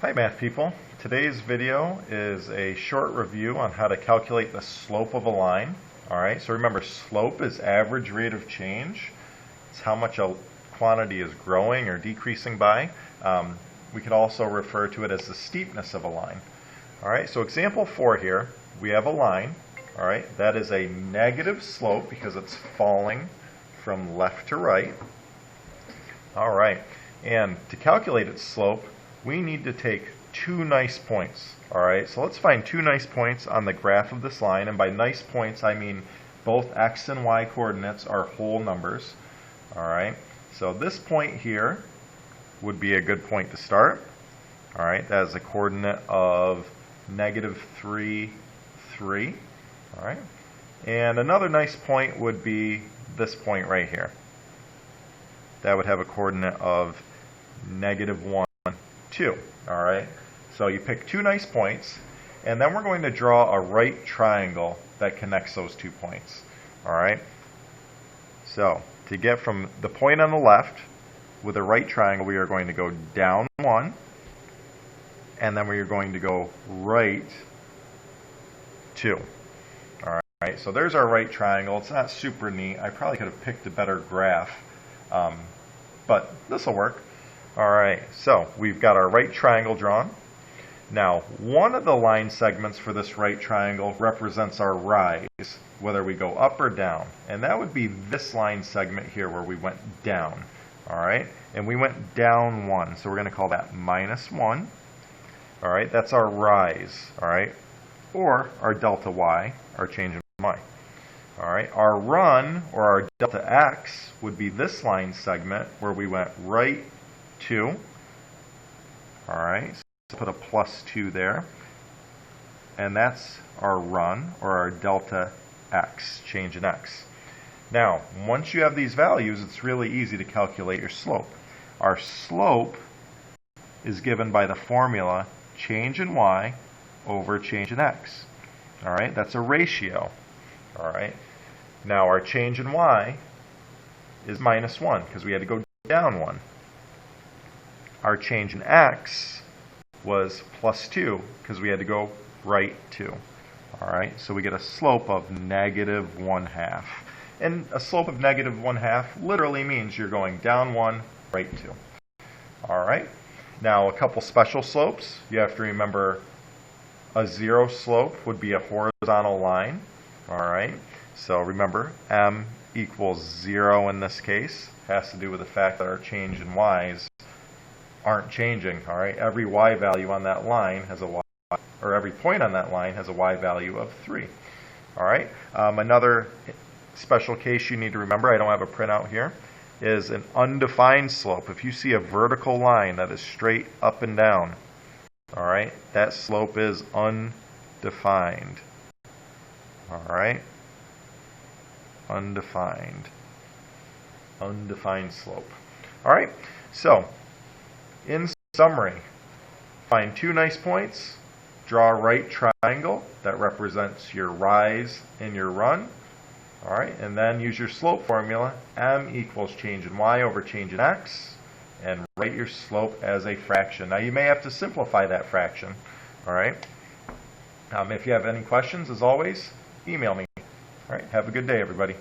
Hi math people. Today's video is a short review on how to calculate the slope of a line. Alright, so remember, slope is average rate of change. It's how much a quantity is growing or decreasing by. We could also refer to it as the steepness of a line. Alright, so example 4 here, we have a line. Alright, that is a negative slope because it's falling from left to right. Alright, and to calculate its slope, we need to take two nice points. Alright, so let's find two nice points on the graph of this line, and by nice points I mean both x and y coordinates are whole numbers. Alright, so this point here would be a good point to start. Alright, that is a coordinate of -3, 3. Alright, and another nice point would be this point right here. That would have a coordinate of -1, 2. Alright, so you pick two nice points, and then we're going to draw a right triangle that connects those 2 points. Alright, so to get from the point on the left with a right triangle, we are going to go down 1, and then we are going to go right 2. Alright, so there's our right triangle. It's not super neat. I probably could have picked a better graph, but this will work. Alright, so we've got our right triangle drawn. Now, one of the line segments for this right triangle represents our rise, whether we go up or down. And that would be this line segment here where we went down. Alright, and we went down 1, so we're going to call that -1. Alright, that's our rise. Alright, or our delta y, our change in y. Alright, our run, or our delta x, would be this line segment where we went right 2. Alright, so put a +2 there. And that's our run, or our delta x, change in x. Now, once you have these values, it's really easy to calculate your slope. Our slope is given by the formula change in y over change in x. Alright, that's a ratio. Alright, now our change in y is -1 because we had to go down 1. Our change in x was +2 because we had to go right 2. Alright, so we get a slope of -1/2. And a slope of -1/2 literally means you're going down 1, right 2. Alright, now a couple special slopes. You have to remember a zero slope would be a horizontal line. Alright, so remember m equals 0 in this case. Has to do with the fact that our change in y's aren't changing. Alright, every y value on that line has a y, or every point on that line has a y value of 3. Alright, another special case you need to remember, I don't have a printout here, is an undefined slope. If you see a vertical line that is straight up and down, alright, that slope is undefined. Alright, undefined slope. Alright, so in summary, find two nice points, draw a right triangle that represents your rise and your run. Alright, and then use your slope formula, m equals change in y over change in x, and write your slope as a fraction. Now you may have to simplify that fraction. Alright, if you have any questions, as always, email me. Alright, have a good day everybody.